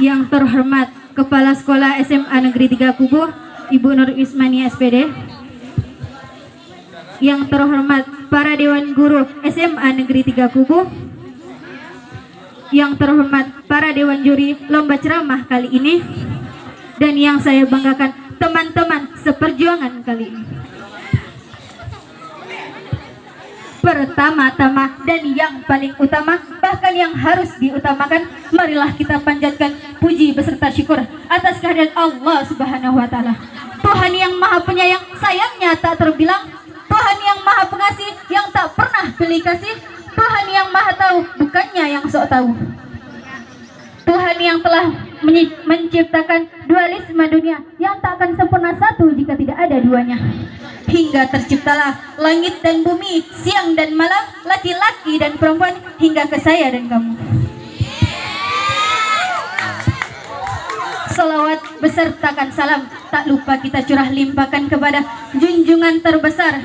Yang terhormat Kepala Sekolah SMA Negeri 3 Kubu, Ibu Nur Ismani SPD. Yang terhormat para Dewan Guru SMA Negeri 3 Kubu. Yang terhormat para Dewan Juri lomba ceramah kali ini. Dan yang saya banggakan, teman-teman seperjuangan kali ini. Pertama-tama dan yang paling utama, bahkan yang harus diutamakan, marilah kita panjatkan puji beserta syukur atas kehadirat Allah Subhanahu wa taala. Tuhan yang Maha Penyayang, sayangnya tak terbilang. Tuhan yang Maha Pengasih, yang tak pernah pilih kasih. Tuhan yang Maha Tahu, bukannya yang sok tahu. Tuhan yang telah menciptakan dualisme dunia, yang tak akan sempurna satu jika tidak ada duanya. Hingga terciptalah langit dan bumi, siang dan malam, laki-laki dan perempuan, hingga ke saya dan kamu. Salawat besertakan salam tak lupa kita curah limpahkan kepada junjungan terbesar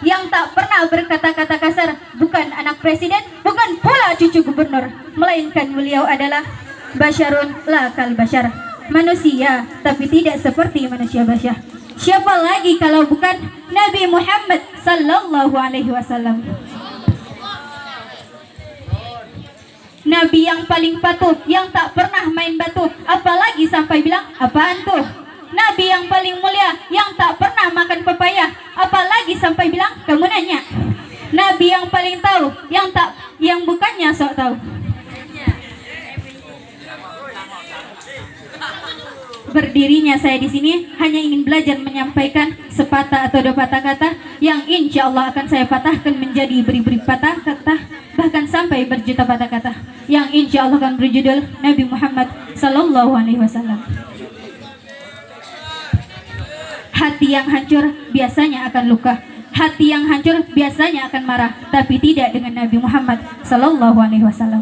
yang tak pernah berkata-kata kasar, bukan anak presiden, bukan pula cucu gubernur, melainkan beliau adalah basyarun la kal basyar, manusia tapi tidak seperti manusia basyar. Siapa lagi kalau bukan Nabi Muhammad sallallahu alaihi wasallam. Nabi yang paling patuh, yang tak pernah main batu, apalagi sampai bilang apaan tuh. Nabi yang paling mulia, yang tak pernah makan pepaya, apalagi sampai bilang kamu nanya. Nabi yang paling tahu, yang bukannya sok tahu. Berdirinya saya di sini hanya ingin belajar menyampaikan sepatah atau dua patah kata yang insya Allah akan saya patahkan menjadi beri-beri patah kata, bahkan sampai berjuta patah kata yang insya Allah akan berjudul Nabi Muhammad Sallallahu Alaihi Wasallam. Hati yang hancur biasanya akan luka, hati yang hancur biasanya akan marah, tapi tidak dengan Nabi Muhammad Sallallahu Alaihi Wasallam.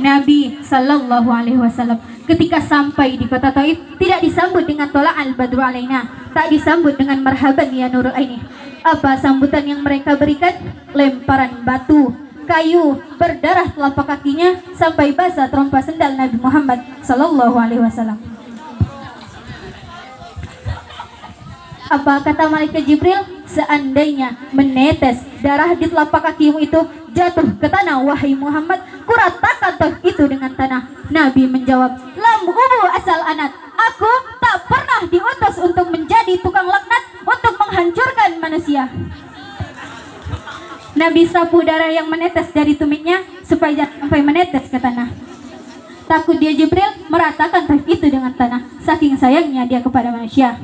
Nabi Sallallahu Alaihi Wasallam ketika sampai di kota Taif tidak disambut dengan tolak al-badru alaina, tak disambut dengan marhaban ya nurul aini. Apa sambutan yang mereka berikan? Lemparan batu, kayu, berdarah telapak kakinya sampai basah trompa sendal Nabi Muhammad Sallallahu Alaihi Wasallam. Apa kata malaikat Jibril? Seandainya menetes darah di telapak kakimu itu jatuh ke tanah, wahai Muhammad, kuratakan toh itu dengan tanah. Nabi menjawab, lam ubu asal anat, aku tak pernah diutus untuk menjadi tukang laknat, untuk menghancurkan manusia. Nabi sapu darah yang menetes dari tumitnya supaya jangan sampai menetes ke tanah. Takut dia Jibril meratakan toh itu dengan tanah, saking sayangnya dia kepada manusia.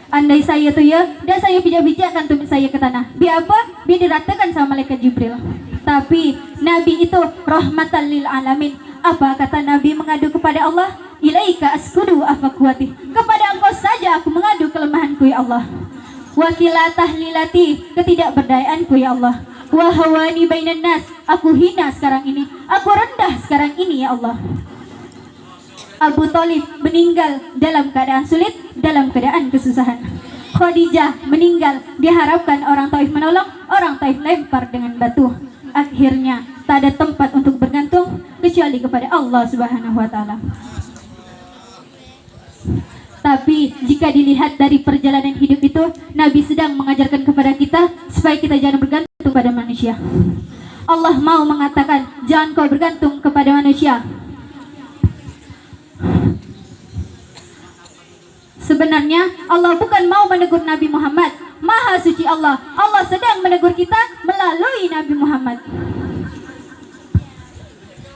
Andai saya tuh ya, dan saya bijak-bijakkan tumit saya ke tanah. Biar apa? Biar diratakan sama malaikat Jibril. Tapi Nabi itu rahmatan lil alamin. Apa kata Nabi mengadu kepada Allah? Ilaika askudu afakuati. Kepada engkau saja aku mengadu kelemahanku ya Allah. Wakila tahlilati, ketidakberdayaanku ya Allah. Wahawani bainan nas, aku hina sekarang ini, aku rendah sekarang ini ya Allah. Abu Thalib meninggal dalam keadaan sulit, dalam keadaan kesusahan. Khadijah meninggal, diharapkan orang Taif menolong, orang Taif lempar dengan batu. Akhirnya tak ada tempat untuk bergantung kecuali kepada Allah Subhanahu wa taala. Tapi jika dilihat dari perjalanan hidup itu, Nabi sedang mengajarkan kepada kita supaya kita jangan bergantung pada manusia. Allah mau mengatakan, jangan kau bergantung kepada manusia. Sebenarnya Allah bukan mau menegur Nabi Muhammad, Maha suci Allah. Allah sedang menegur kita melalui Nabi Muhammad.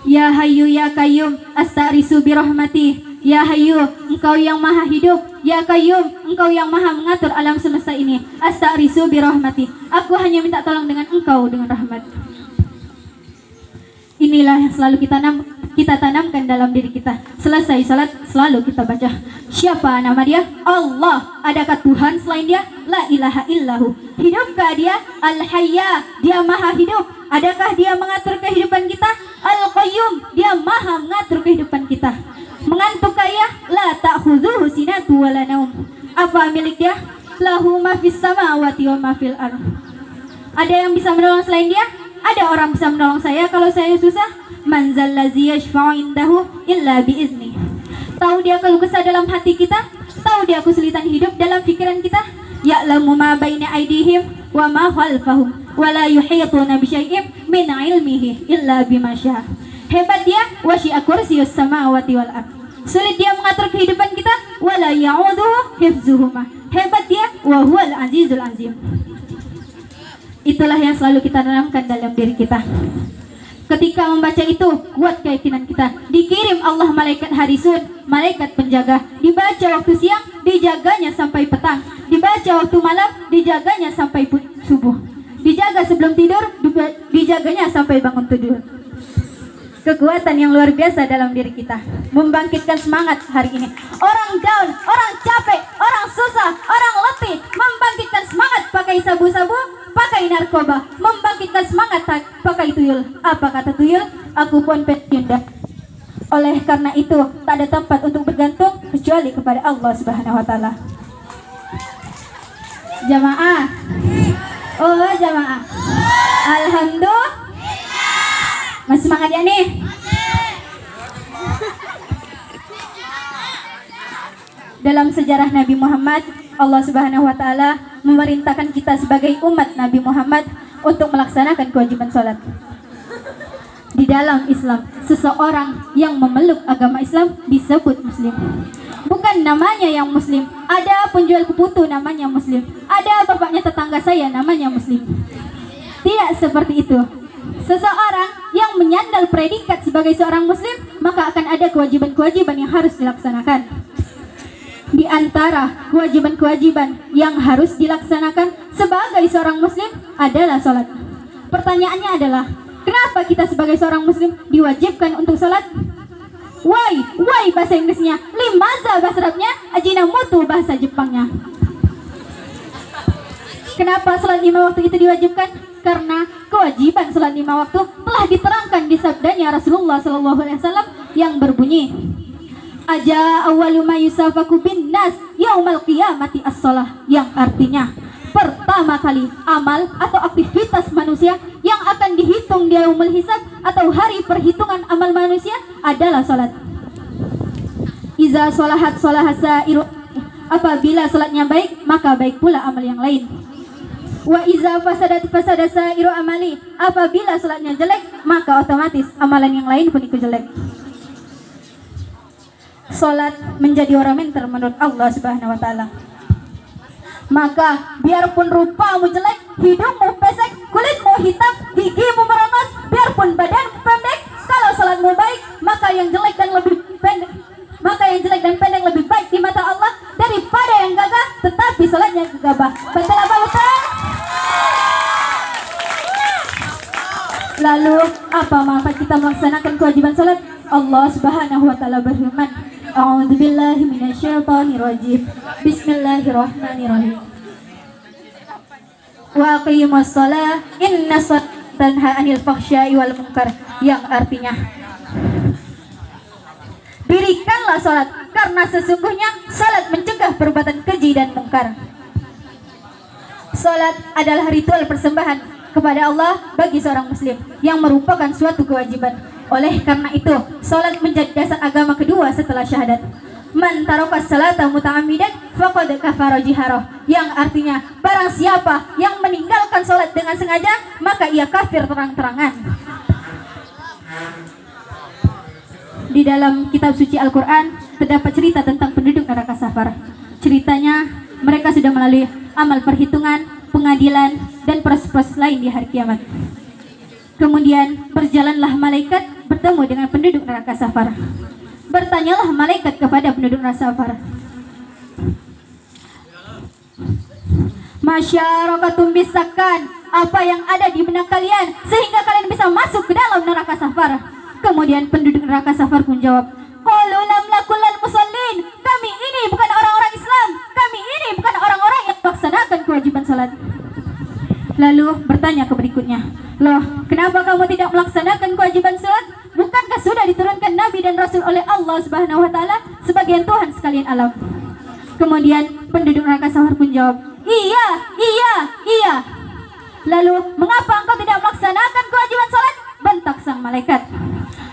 Ya Hayyu ya Qayyum astaghiitsu birahmati. Ya Hayyu, engkau yang maha hidup. Ya Qayyum, engkau yang maha mengatur alam semesta ini. Astaghiitsu birahmati. Aku hanya minta tolong dengan engkau dengan rahmat. Inilah yang selalu kita tanamkan dalam diri kita. Selesai salat selalu kita baca, siapa nama dia? Allah. Adakah Tuhan selain dia? La ilaha illahu. Hidupkah dia? Al-Hayya, dia maha hidup. Adakah dia mengatur kehidupan kita? Al-Qayyum, dia maha mengatur kehidupan kita. Mengantukkah ia? La ta'khudhuhu sinatu wa la naum. Apa milik dia? Lahu ma fis samawati wa ma fil ardh. Ada yang bisa menolong selain dia? ada orang bisa menolong saya kalau saya susah? Man zallazi yashfa'u indahu illa biizni. Tahu dia keluh kesah dalam hati kita? Tahu dia kesulitan hidup dalam pikiran kita? Ya'lamu ma baina aydihim wa ma khalfahum wa la yuhituna bi syai'in min ilmihi illa bima syaa. Hebat dia, wasi'a kursiyyus samawati wal ardh. Sulit dia mengatur kehidupan kita, wala ya'uduhu hifzuhuma. Hebat dia, wa huwal azizul azim. Itulah yang selalu kita tanamkan dalam diri kita. Ketika membaca itu, kuat keyakinan kita. Dikirim Allah malaikat harisun, malaikat penjaga. Dibaca waktu siang, dijaganya sampai petang. Dibaca waktu malam, dijaganya sampai subuh. Dijaga sebelum tidur, dijaganya sampai bangun tidur. Kekuatan yang luar biasa dalam diri kita, membangkitkan semangat hari ini. Orang down, orang capek, orang susah, orang letih, membangkitkan semangat pakai sabu-sabu, pakai narkoba, membangkitkan semangat pakai tuyul. Apa kata tuyul? Aku pun pensiun dah. Oleh karena itu, tak ada tempat untuk bergantung kecuali kepada Allah Subhanahu wa taala. Jamaah. Oh, jamaah. Alhamdulillah. Masih semangat ya nih? Dalam sejarah Nabi Muhammad, Allah Subhanahu wa taala memerintahkan kita sebagai umat Nabi Muhammad untuk melaksanakan kewajiban sholat. Di dalam Islam, seseorang yang memeluk agama Islam disebut muslim. Bukan namanya yang muslim. Ada penjual kuputu namanya muslim. Ada bapaknya tetangga saya namanya muslim. Tidak seperti itu. Seseorang yang menyandal predikat sebagai seorang muslim, maka akan ada kewajiban-kewajiban yang harus dilaksanakan. Di antara kewajiban-kewajiban yang harus dilaksanakan sebagai seorang muslim adalah sholat. Pertanyaannya adalah, kenapa kita sebagai seorang muslim diwajibkan untuk sholat? Why bahasa Inggrisnya, limaza bahasa Arabnya, ajinamoto bahasa Jepangnya. Kenapa sholat 5 waktu itu diwajibkan? Karena kewajiban sholat 5 waktu telah diterangkan di sabdanya Rasulullah SAW yang berbunyi, Aja awwalu ma yusafaku bin nas yaumal qiyamati as-shalah, yang artinya pertama kali amal atau aktivitas manusia yang akan dihitung di yaumul hisab atau hari perhitungan amal manusia adalah sholat. Iza sholahat sholahasa iru, apabila sholatnya baik maka baik pula amal yang lain. Wa iza fasadat fasadasa iru amali, apabila sholatnya jelek maka otomatis amalan yang lain pun ikut jelek. Sholat menjadi ornamental menurut Allah Subhanahu wa taala. Maka biarpun rupamu jelek, hidungmu pesek, kulitmu hitam, gigimu merengos, biarpun badanmu pendek, kalau sholatmu baik, maka yang jelek dan pendek lebih baik di mata Allah daripada yang gagah tetapi sholatnya gegabah. Betul apa betul? Lalu apa manfaat kita melaksanakan kewajiban sholat? Allah Subhanahu wa taala berfirman, A'udzubillahi minasyaitonirrajim. Bismillahirrahmanirrahim. Wa aqimus shalah inna sholata tanha 'anil fahsya'i wal munkar, yang artinya dirikanlah salat karena sesungguhnya salat mencegah perbuatan keji dan mungkar. Salat adalah ritual persembahan kepada Allah bagi seorang muslim yang merupakan suatu kewajiban. Oleh karena itu, salat menjadi dasar agama kedua setelah syahadat. Man tarakas salata muta'ammidan faqad kafara jiharah, yang artinya barang siapa yang meninggalkan salat dengan sengaja maka ia kafir terang-terangan. Di dalam kitab suci Al-Quran terdapat cerita tentang penduduk neraka Safar. Ceritanya mereka sudah melalui amal perhitungan, pengadilan, dan proses-proses lain di hari kiamat. Kemudian berjalanlah malaikat bertemu dengan penduduk neraka Safar. Bertanyalah malaikat kepada penduduk neraka Safar, Masyarakatum bisakan, apa yang ada di benak kalian sehingga kalian bisa masuk ke dalam neraka Safar? Kemudian penduduk neraka Safar pun jawab, qalu lam lakulal musallin, kami ini bukan orang-orang Islam, kami ini bukan orang-orang yang melaksanakan kewajiban salat. Lalu bertanya ke berikutnya, loh, kenapa kamu tidak melaksanakan kewajiban salat? Bukankah sudah diturunkan Nabi dan Rasul oleh Allah Subhanahu wa taala sebagai Tuhan sekalian alam? Kemudian penduduk neraka Safar pun jawab, iya. Lalu, mengapa engkau tidak melaksanakan kewajiban salat? Bentak sang malaikat.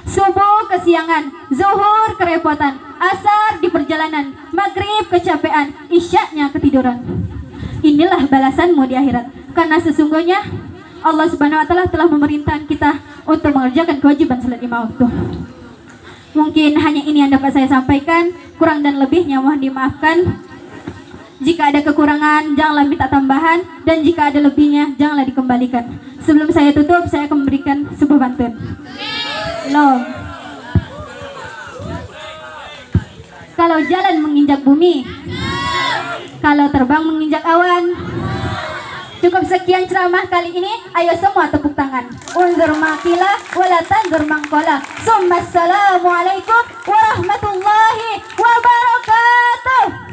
Subuh kesiangan, zuhur kerepotan, asar di perjalanan, maghrib kecapean, isyaknya ketiduran. Inilah balasanmu di akhirat. Karena sesungguhnya Allah Subhanahu wa taala telah memerintahkan kita untuk mengerjakan kewajiban salat 5 waktu. Mungkin hanya ini yang dapat saya sampaikan, kurang dan lebihnya mohon dimaafkan. Jika ada kekurangan janganlah minta tambahan, dan jika ada lebihnya janganlah dikembalikan. Sebelum saya tutup, saya akan memberikan sebuah pantun. Loh. Kalau jalan menginjak bumi, kalau terbang menginjak awan. Cukup sekian ceramah kali ini. Ayo semua tepuk tangan. Unzur maqila wala tanzur mangqala. Assalamualaikum warahmatullahi wabarakatuh.